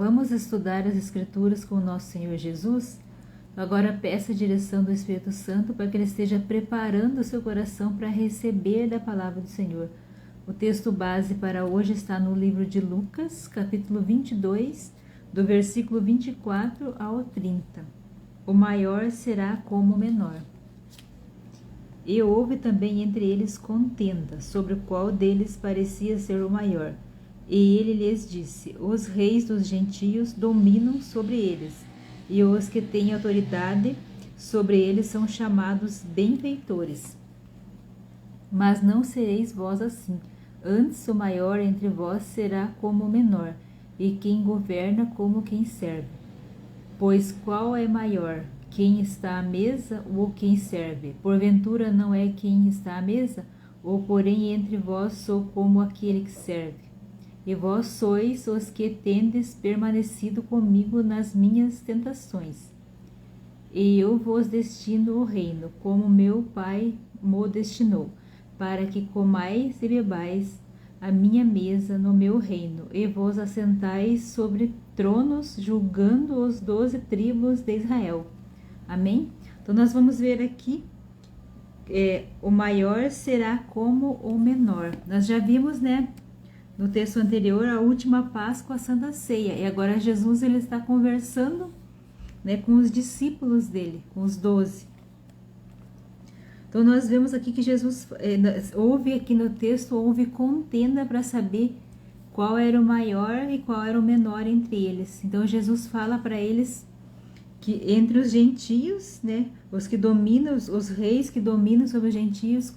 Vamos estudar as Escrituras com o nosso Senhor Jesus? Agora peça a direção do Espírito Santo para que Ele esteja preparando o seu coração para receber da palavra do Senhor. O texto base para hoje está no livro de Lucas, capítulo 22, do versículo 24 ao 30. O maior será como o menor. E houve também entre eles contenda, sobre o qual deles parecia ser o maior. E ele lhes disse: os reis dos gentios dominam sobre eles, e os que têm autoridade sobre eles são chamados benfeitores. Mas não sereis vós assim. Antes o maior entre vós será como o menor, e quem governa como quem serve. Pois qual é maior, quem está à mesa ou quem serve? Porventura não é quem está à mesa? Ou porém entre vós sou como aquele que serve? E vós sois os que tendes permanecido comigo nas minhas tentações. E eu vos destino o reino, como meu Pai mo destinou, para que comais e bebais a minha mesa no meu reino, e vos assentais sobre tronos, julgando os 12 tribos de Israel. Amém? Então nós vamos ver aqui, o maior será como o menor. Nós já vimos, no texto anterior, a última Páscoa, a Santa Ceia. E agora Jesus ele está conversando, com os discípulos dele, com os 12. Então nós vemos aqui que Jesus, houve aqui no texto, houve contenda para saber qual era o maior e qual era o menor entre eles. Então Jesus fala para eles que entre os gentios, os que dominam, os reis que dominam sobre os gentios,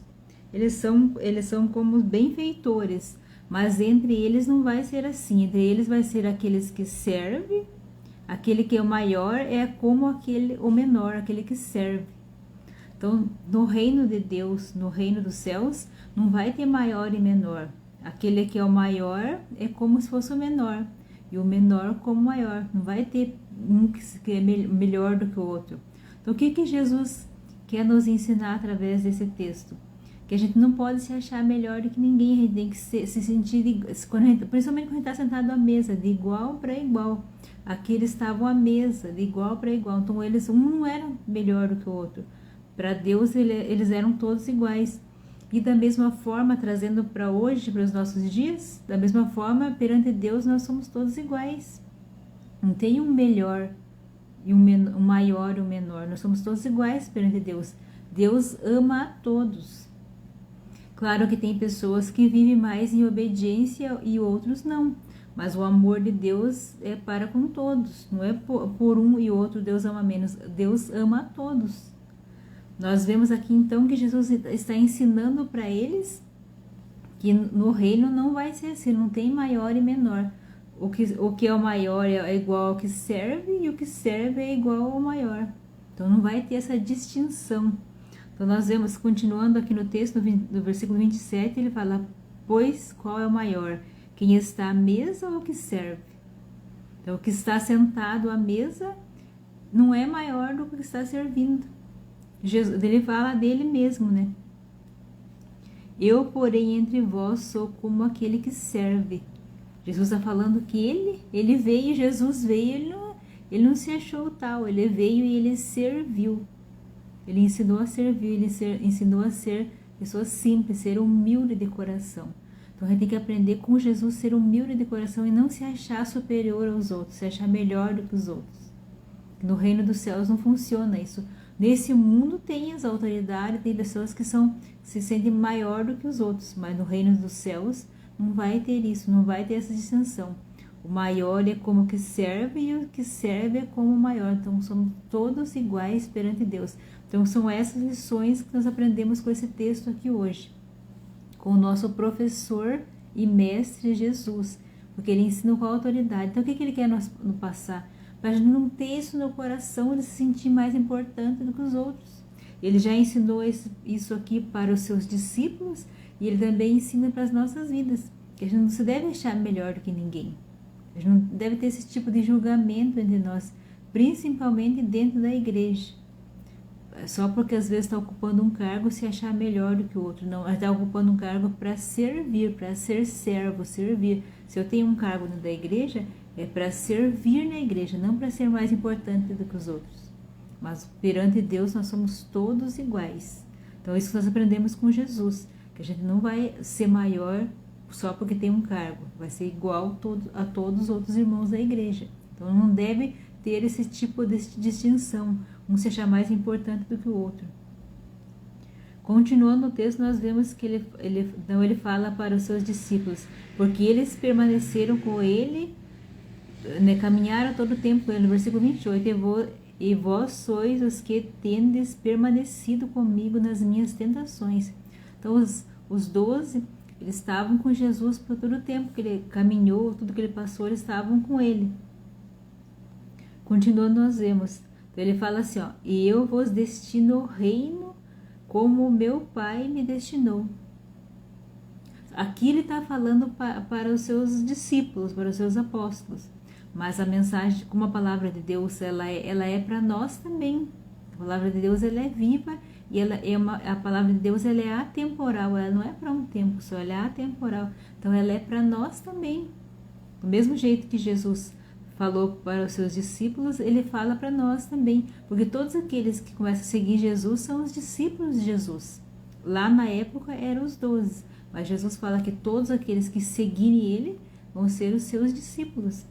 eles são como benfeitores. Mas entre eles não vai ser assim. Entre eles vai ser aqueles que servem. Aquele que é o maior é como o menor, aquele que serve. Então, no reino de Deus, no reino dos céus, não vai ter maior e menor. Aquele que é o maior é como se fosse o menor. E o menor como o maior. Não vai ter um que é melhor do que o outro. Então, o que Jesus quer nos ensinar através desse texto? Que a gente não pode se achar melhor do que ninguém, a gente tem que se sentir, principalmente quando a gente está sentado à mesa, de igual para igual. Aqui eles estavam à mesa, de igual para igual, então um não era melhor do que o outro. Para Deus eles eram todos iguais. E da mesma forma, trazendo para hoje, para os nossos dias, da mesma forma, perante Deus nós somos todos iguais. Não tem um melhor e um maior e um menor, nós somos todos iguais perante Deus. Deus ama a todos. Claro que tem pessoas que vivem mais em obediência e outros não. Mas o amor de Deus é para com todos. Não é por um e outro Deus ama menos. Deus ama a todos. Nós vemos aqui então que Jesus está ensinando para eles que no reino não vai ser assim. Não tem maior e menor. O que é o maior é igual ao que serve e o que serve é igual ao maior. Então não vai ter essa distinção. Então nós vemos, continuando aqui no texto, no versículo 27, ele fala: pois qual é o maior? Quem está à mesa ou o que serve? Então o que está sentado à mesa não é maior do que o que está servindo. Ele fala dele mesmo, Eu, porém, entre vós sou como aquele que serve. Jesus está falando que ele veio, Jesus veio, ele não se achou tal, ele veio e ele serviu. Ele ensinou a servir, ele ensinou a ser pessoa simples, ser humilde de coração. Então a gente tem que aprender com Jesus, ser humilde de coração e não se achar superior aos outros, se achar melhor do que os outros. No reino dos céus não funciona isso. Nesse mundo tem as autoridades, tem pessoas que se sentem maior do que os outros, mas no reino dos céus não vai ter isso, não vai ter essa distinção. O maior é como o que serve e o que serve é como o maior. Então somos todos iguais perante Deus. Então são essas lições que nós aprendemos com esse texto aqui hoje, com o nosso professor e mestre Jesus, porque ele ensina com autoridade. Então o que ele quer nos passar? Para a gente não ter isso no coração, de se sentir mais importante do que os outros. Ele já ensinou isso aqui para os seus discípulos e ele também ensina para as nossas vidas, que a gente não se deve achar melhor do que ninguém. A gente não deve ter esse tipo de julgamento entre nós, principalmente dentro da igreja. Só porque às vezes está ocupando um cargo se achar melhor do que o outro. Não, está ocupando um cargo para servir, para ser servo, servir. Se eu tenho um cargo dentro da igreja, é para servir na igreja, não para ser mais importante do que os outros. Mas perante Deus nós somos todos iguais. Então isso que nós aprendemos com Jesus, que a gente não vai ser maior só porque tem um cargo, vai ser igual a todos os outros irmãos da igreja. Então não deve ter esse tipo de distinção, um se achar mais importante do que o outro. Continuando o texto, nós vemos que ele fala para os seus discípulos, porque eles permaneceram com ele, né, caminharam todo o tempo com ele, no versículo 28, e vós sois os que tendes permanecido comigo nas minhas tentações. Então os 12, eles estavam com Jesus por todo o tempo que ele caminhou, tudo que ele passou, eles estavam com ele. Continuando, nós vemos, então ele fala assim, e eu vos destino o reino como meu Pai me destinou. Aqui ele está falando para os seus discípulos, para os seus apóstolos. Mas a mensagem, como a palavra de Deus, ela é para nós também. A palavra de Deus, ela é viva e a palavra de Deus, ela é atemporal. Ela não é para um tempo só, ela é atemporal. Então ela é para nós também. Do mesmo jeito que Jesus falou para os seus discípulos, ele fala para nós também, porque todos aqueles que começam a seguir Jesus são os discípulos de Jesus. Lá na época eram os 12, mas Jesus fala que todos aqueles que seguirem ele vão ser os seus discípulos.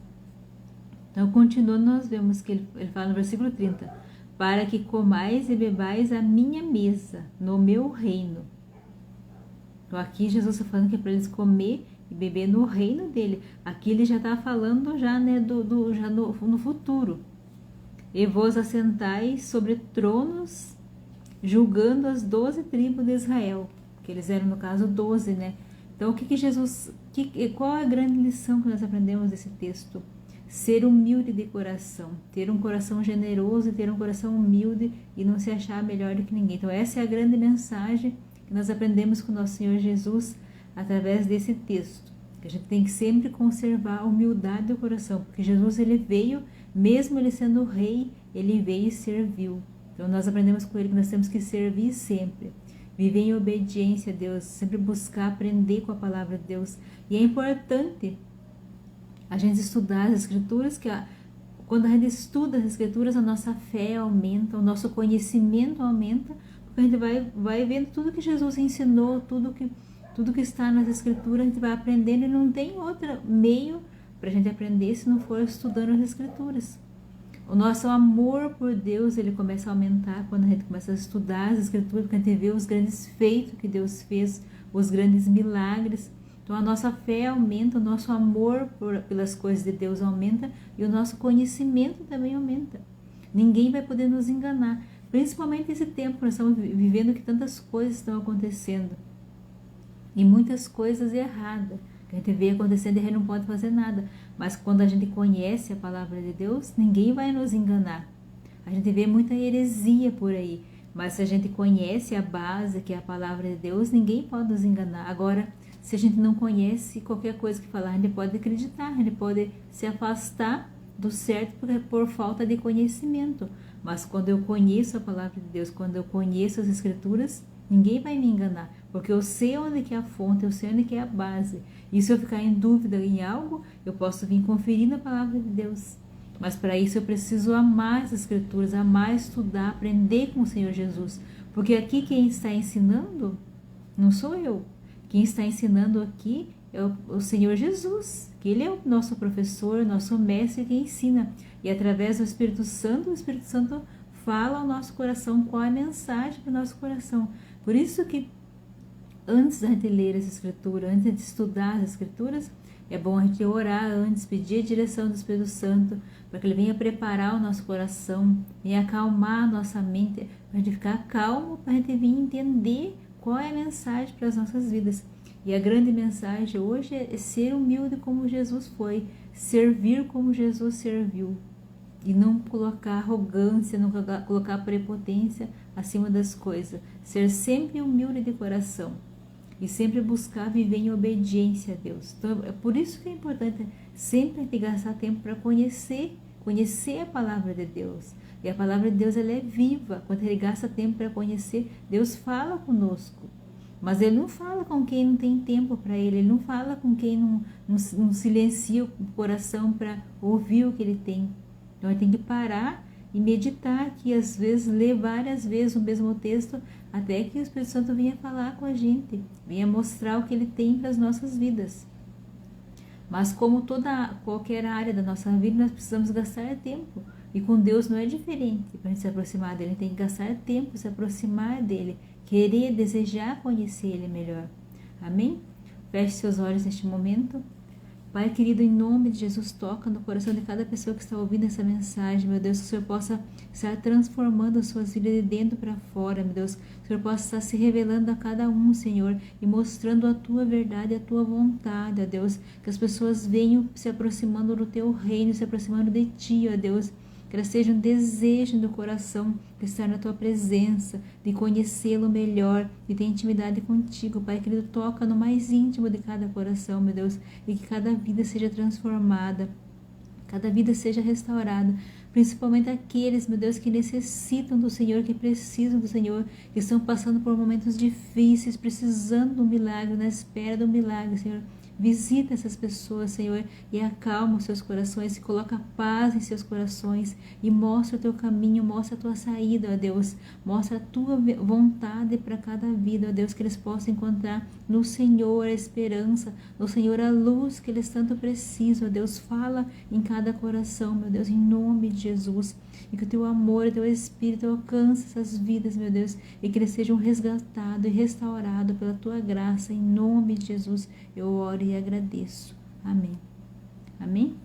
Então, continuando, nós vemos que ele fala no versículo 30, para que comais e bebais a minha mesa no meu reino. Então, aqui Jesus está falando que é para eles comer e beber no reino dele. Aqui ele já está falando já, né, já no futuro. E vos assentais sobre tronos, julgando as 12 tribos de Israel, que eles eram, no caso, 12, né? Então, qual é a grande lição que nós aprendemos desse texto? Ser humilde de coração, ter um coração generoso e ter um coração humilde e não se achar melhor do que ninguém. Então, essa é a grande mensagem que nós aprendemos com o nosso Senhor Jesus através desse texto, que a gente tem que sempre conservar a humildade do coração, porque Jesus, ele veio, mesmo ele sendo rei, ele veio e serviu. Então nós aprendemos com ele que nós temos que servir sempre, viver em obediência a Deus, sempre buscar aprender com a palavra de Deus. E é importante a gente estudar as escrituras, que quando a gente estuda as escrituras, a nossa fé aumenta, o nosso conhecimento aumenta, porque a gente vai vendo tudo que Jesus ensinou, tudo que está nas escrituras, a gente vai aprendendo, e não tem outro meio para a gente aprender se não for estudando as escrituras. O nosso amor por Deus, ele começa a aumentar quando a gente começa a estudar as escrituras, porque a gente vê os grandes feitos que Deus fez, os grandes milagres. Então a nossa fé aumenta, o nosso amor pelas coisas de Deus aumenta e o nosso conhecimento também aumenta. Ninguém vai poder nos enganar, principalmente nesse tempo que nós estamos vivendo, que tantas coisas estão acontecendo. E muitas coisas erradas que a gente vê acontecendo e a gente não pode fazer nada. Mas quando a gente conhece a palavra de Deus, ninguém vai nos enganar. A gente vê muita heresia por aí, mas se a gente conhece a base, que é a palavra de Deus, ninguém pode nos enganar. Agora, se a gente não conhece, qualquer coisa que falar, a gente pode acreditar, a gente pode se afastar do certo por falta de conhecimento. Mas quando eu conheço a palavra de Deus, quando eu conheço as escrituras, ninguém vai me enganar, porque eu sei onde que é a fonte, eu sei onde que é a base. E se eu ficar em dúvida em algo, eu posso vir conferir na palavra de Deus. Mas para isso eu preciso amar as escrituras, amar estudar, aprender com o Senhor Jesus. Porque aqui quem está ensinando não sou eu. Quem está ensinando aqui é o Senhor Jesus, que Ele é o nosso professor, nosso mestre que ensina. E através do Espírito Santo, o Espírito Santo fala ao nosso coração qual é a mensagem para o nosso coração. Por isso que antes da gente ler as escrituras, antes de estudar as escrituras, é bom a gente orar antes, pedir a direção do Espírito Santo, para que Ele venha preparar o nosso coração, venha acalmar a nossa mente, para a gente ficar calmo, para a gente vir entender qual é a mensagem para as nossas vidas. E a grande mensagem hoje é ser humilde como Jesus foi, servir como Jesus serviu, e não colocar arrogância, não colocar prepotência acima das coisas, ser sempre humilde de coração e sempre buscar viver em obediência a Deus. Então, é por isso que é importante sempre a gente gastar tempo para conhecer a palavra de Deus. E a palavra de Deus, ela é viva. Quando ele gasta tempo para conhecer, Deus fala conosco. Mas ele não fala com quem não tem tempo para ele não fala com quem não silencia o coração para ouvir o que ele tem. Então ele tem que parar e meditar aqui, às vezes, ler várias vezes o mesmo texto, até que o Espírito Santo venha falar com a gente, venha mostrar o que ele tem para as nossas vidas. Mas como qualquer área da nossa vida, nós precisamos gastar tempo. E com Deus não é diferente. Para a gente se aproximar dele, tem que gastar tempo, se aproximar dele, querer, desejar conhecer ele melhor. Amém? Feche seus olhos neste momento. Pai querido, em nome de Jesus, toca no coração de cada pessoa que está ouvindo essa mensagem, meu Deus, que o Senhor possa estar transformando as suas vidas de dentro para fora, meu Deus, que o Senhor possa estar se revelando a cada um, Senhor, e mostrando a tua verdade, a tua vontade, ó Deus, que as pessoas venham se aproximando do teu reino, se aproximando de ti, ó Deus, que elas sejam um desejo do coração de estar na tua presença, de conhecê-lo melhor, de ter intimidade contigo, Pai querido, toca no mais íntimo de cada coração, meu Deus, e que cada vida seja transformada, cada vida seja restaurada, principalmente aqueles, meu Deus, que necessitam do Senhor, que precisam do Senhor, que estão passando por momentos difíceis, precisando do milagre, na espera do milagre, Senhor. Visita essas pessoas, Senhor, e acalma os seus corações, e coloca paz em seus corações, e mostra o teu caminho, mostra a tua saída, ó Deus, mostra a tua vontade para cada vida, ó Deus, que eles possam encontrar no Senhor a esperança, no Senhor a luz que eles tanto precisam, ó Deus, fala em cada coração, meu Deus, em nome de Jesus, e que o teu amor, o teu Espírito alcance essas vidas, meu Deus, e que eles sejam resgatados e restaurados pela tua graça, em nome de Jesus, eu oro e agradeço. Amém. Amém?